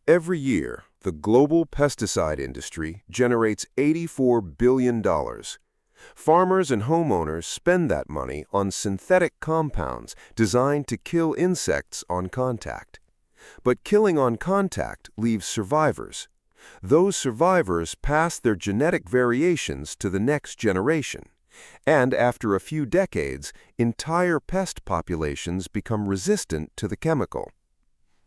Every year, the global pesticide industry generates $84 billion. Farmers and homeowners spend that money on synthetic compounds designed to kill insects on contact. But killing on contact leaves survivors. Those survivors pass their genetic variations to the next generation. And after a few decades, entire pest populations become resistant to the chemical.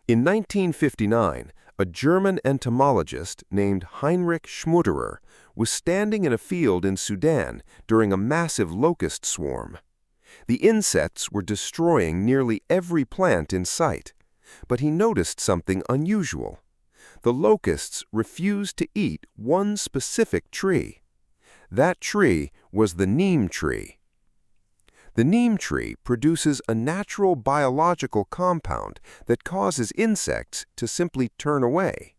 In 1959, a German entomologist named Heinrich Schmutterer was standing in a field in Sudan during a massive locust swarm. The insects were destroying nearly every plant in sight, but he noticed something unusual. The locusts refused to eat one specific tree. That tree was the neem tree. The neem tree produces a natural biological compound that causes insects to simply turn away.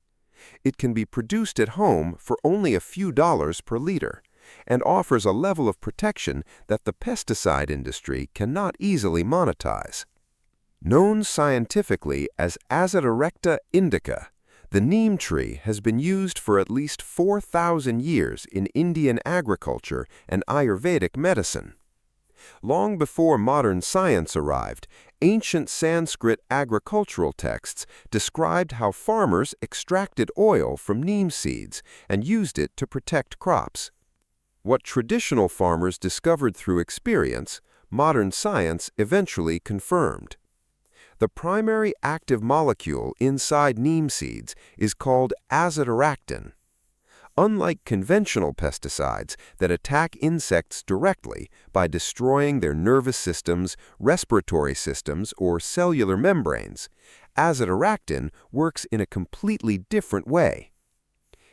It can be produced at home for only a few dollars per liter and offers a level of protection that the pesticide industry cannot easily monetize. Known scientifically as Azadirachta indica, the neem tree has been used for at least 4,000 years in Indian agriculture and Ayurvedic medicine. Long before modern science arrived, ancient Sanskrit agricultural texts described how farmers extracted oil from neem seeds and used it to protect crops. What traditional farmers discovered through experience, modern science eventually confirmed. The primary active molecule inside neem seeds is called azadirachtin. Unlike conventional pesticides that attack insects directly by destroying their nervous systems, respiratory systems, or cellular membranes, azadirachtin works in a completely different way.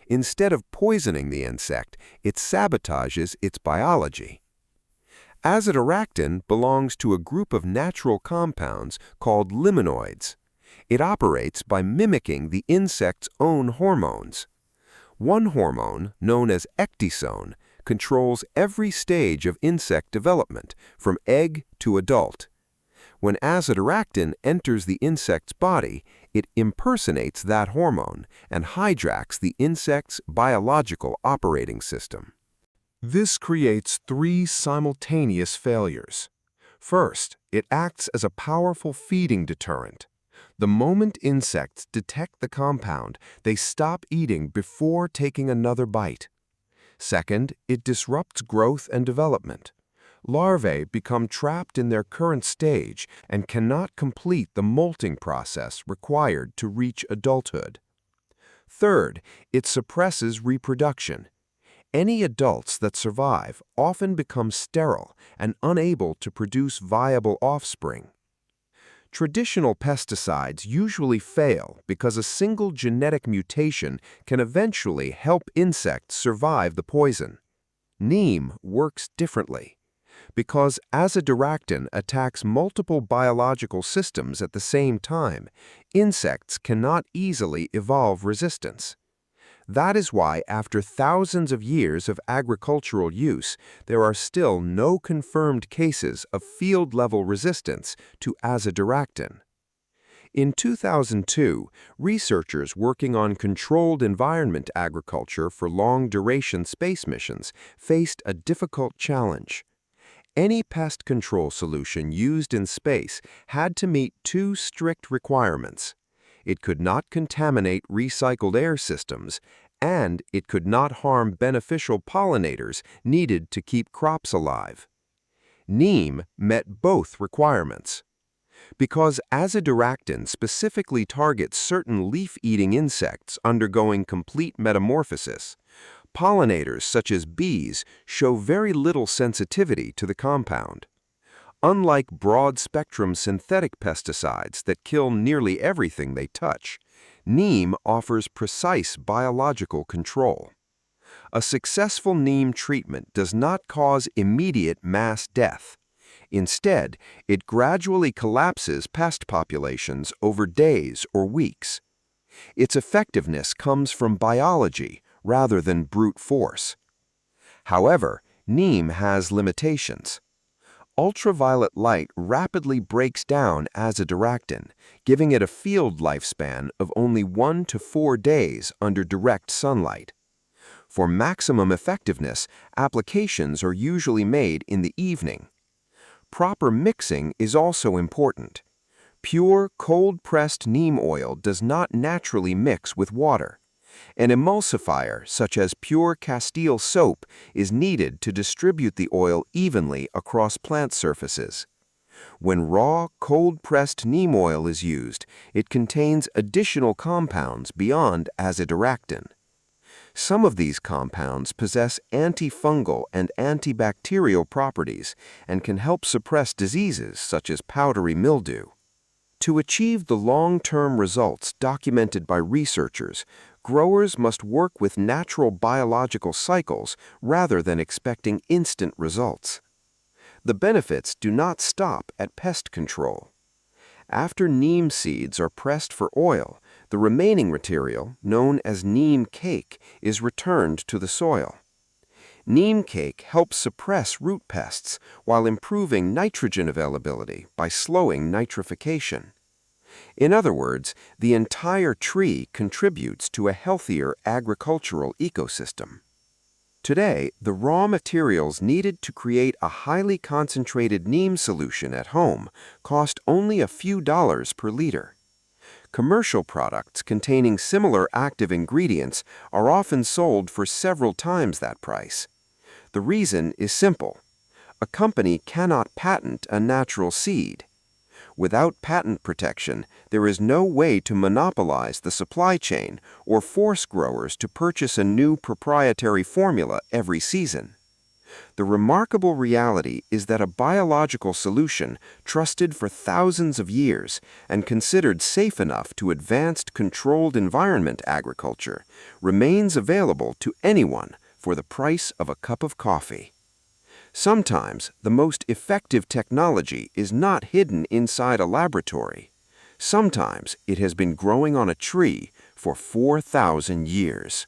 Instead of poisoning the insect, it sabotages its biology. Azadirachtin belongs to a group of natural compounds called limonoids. It operates by mimicking the insect's own hormones. One hormone, known as ecdysone, controls every stage of insect development, from egg to adult. When azadirachtin enters the insect's body, it impersonates that hormone and hijacks the insect's biological operating system. This creates three simultaneous failures. First, it acts as a powerful feeding deterrent. The moment insects detect the compound, they stop eating before taking another bite. Second, it disrupts growth and development. Larvae become trapped in their current stage and cannot complete the molting process required to reach adulthood. Third, it suppresses reproduction. Any adults that survive often become sterile and unable to produce viable offspring. Traditional pesticides usually fail because a single genetic mutation can eventually help insects survive the poison. Neem works differently. Because azadirachtin attacks multiple biological systems at the same time, insects cannot easily evolve resistance. That is why, after thousands of years of agricultural use, there are still no confirmed cases of field-level resistance to azadirachtin. In 2002, researchers working on controlled environment agriculture for long-duration space missions faced a difficult challenge. Any pest control solution used in space had to meet two strict requirements. It could not contaminate recycled air systems, and it could not harm beneficial pollinators needed to keep crops alive. Neem met both requirements. Because azadirachtin specifically targets certain leaf-eating insects undergoing complete metamorphosis, pollinators such as bees show very little sensitivity to the compound. Unlike broad-spectrum synthetic pesticides that kill nearly everything they touch, Neem offers precise biological control. A successful Neem treatment does not cause immediate mass death. Instead, it gradually collapses pest populations over days or weeks. Its effectiveness comes from biology rather than brute force. However, Neem has limitations. Ultraviolet light rapidly breaks down azadirachtin, giving it a field lifespan of only 1 to 4 days under direct sunlight. For maximum effectiveness, applications are usually made in the evening. Proper mixing is also important. Pure, cold-pressed neem oil does not naturally mix with water. An emulsifier, such as pure Castile soap, is needed to distribute the oil evenly across plant surfaces. When raw, cold-pressed neem oil is used, it contains additional compounds beyond azadirachtin. Some of these compounds possess antifungal and antibacterial properties and can help suppress diseases such as powdery mildew. To achieve the long-term results documented by researchers, growers must work with natural biological cycles rather than expecting instant results. The benefits do not stop at pest control. After neem seeds are pressed for oil, the remaining material, known as neem cake, is returned to the soil. Neem cake helps suppress root pests while improving nitrogen availability by slowing nitrification. In other words, the entire tree contributes to a healthier agricultural ecosystem. Today, the raw materials needed to create a highly concentrated neem solution at home cost only a few dollars per liter. Commercial products containing similar active ingredients are often sold for several times that price. The reason is simple. A company cannot patent a natural seed. Without patent protection, there is no way to monopolize the supply chain or force growers to purchase a new proprietary formula every season. The remarkable reality is that a biological solution trusted for thousands of years and considered safe enough to advanced controlled environment agriculture remains available to anyone for the price of a cup of coffee. Sometimes the most effective technology is not hidden inside a laboratory. Sometimes it has been growing on a tree for 4,000 years.